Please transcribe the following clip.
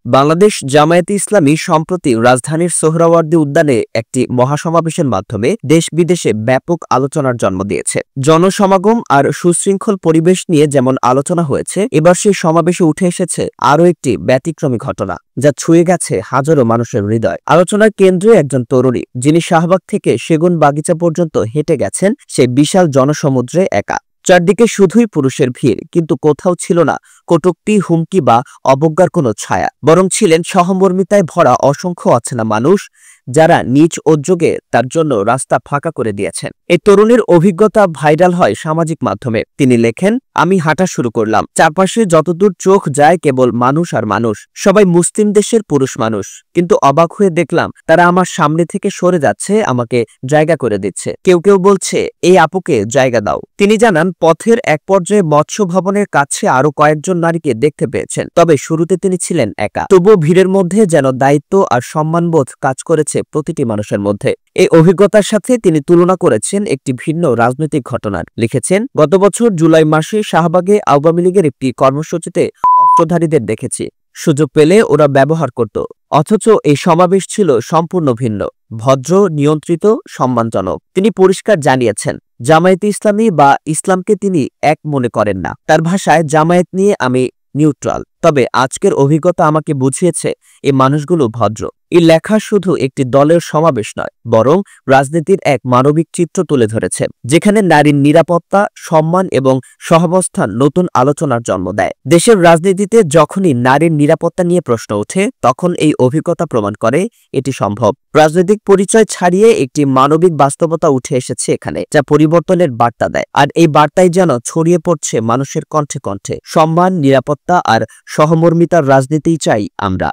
বাংলাদেশ জামায়াতে ইসলামী সম্প্রতি রাজধানীর সোহরাওয়ার্দী উদ্যানে একটি মহাসমাবেশের মাধ্যমে দেশ বিদেশে ব্যাপক আলোচনার জন্ম দিয়েছে। জনসমাগম আর সুশৃঙ্খল পরিবেশ নিয়ে যেমন আলোচনা হয়েছে, এবার সেই সমাবেশে উঠে এসেছে আরও একটি ব্যতিক্রমী ঘটনা যা ছুঁয়ে গেছে হাজারো মানুষের হৃদয়। আলোচনার কেন্দ্রে একজন তরুণী, যিনি শাহবাগ থেকে সেগুন বাগিচা পর্যন্ত হেঁটে গেছেন সেই বিশাল জনসমুদ্রে একা। চারদিকে শুধুই পুরুষের ভিড়, কিন্তু কোথাও ছিল না কটূক্তি, হুমকি বা অবজ্ঞার কোনো ছায়া। বরং ছিলেন সহমর্মিতায় ভরা অসংখ্য অচেনা মানুষ, যারা নিজ উদ্যোগে তার জন্য রাস্তা ফাঁকা করে দিয়েছেন। এই তরুণীর অভিজ্ঞতা ভাইরাল হয় সামাজিক মাধ্যমে। তিনি লেখেন, আমি হাঁটা শুরু করলাম, চারপাশে যতদূর চোখ যায় কেবল মানুষ আর মানুষ, সবাই মুসলিম দেশের পুরুষ মানুষ। কিন্তু অবাক হয়ে দেখলাম তারা আমার সামনে থেকে সরে যাচ্ছে, আমাকে জায়গা করে দিচ্ছে। কেউ কেউ বলছে, এই আপুকে জায়গা দাও। তিনি জানান, পথের এক পর্যায়ে মৎস্য ভবনের কাছে আরো কয়েকজন নারীকে দেখতে পেয়েছেন, তবে শুরুতে তিনি ছিলেন একা। তবুও ভিড়ের মধ্যে যেন দায়িত্ব আর সম্মানবোধ কাজ করেছে প্রতিটি মানুষের মধ্যে। এই অভিজ্ঞতার সাথে তিনি তুলনা করেছেন একটি ভিন্ন রাজনৈতিক ঘটনার। লিখেছেন, গত বছর জুলাই মাসে শাহবাগে আওয়ামী লীগের একটি কর্মসূচিতে অস্ত্রধারীদের দেখেছি। সুযোগ পেলে ওরা ব্যবহার করত, অথচ এই সমাবেশ ছিল সম্পূর্ণ ভিন্ন, ভদ্র, নিয়ন্ত্রিত, সম্মানজনক। তিনি পরিষ্কার জানিয়েছেন, জামায়াতে ইসলামী বা ইসলামকে তিনি এক মনে করেন না। তার ভাষায়, জামায়াত নিয়ে আমি নিউট্রাল, তবে আজকের অভিজ্ঞতা আমাকে বুঝিয়েছে এই মানুষগুলো ভদ্র। এই লেখা শুধু একটি দলের সমাবেশ নয়, বরং রাজনীতির এক মানবিক চিত্র তুলে ধরেছে, যেখানে নারীর নিরাপত্তা, সম্মান এবং সহাবস্থান নতুন আলোচনার জন্ম দেয়। দেশের রাজনীতিতে যখনই নারীর নিরাপত্তা নিয়ে প্রশ্ন ওঠে, তখন এই অভিজ্ঞতা প্রমাণ করে এটি সম্ভব। রাজনৈতিক পরিচয় ছাড়িয়ে একটি মানবিক বাস্তবতা উঠে এসেছে এখানে, যা পরিবর্তনের বার্তা দেয়। আর এই বার্তাই যেন ছড়িয়ে পড়ছে মানুষের কণ্ঠে কণ্ঠে। সম্মান, নিরাপত্তা আর সহমর্মিতার রাজনীতিই চাই আমরা।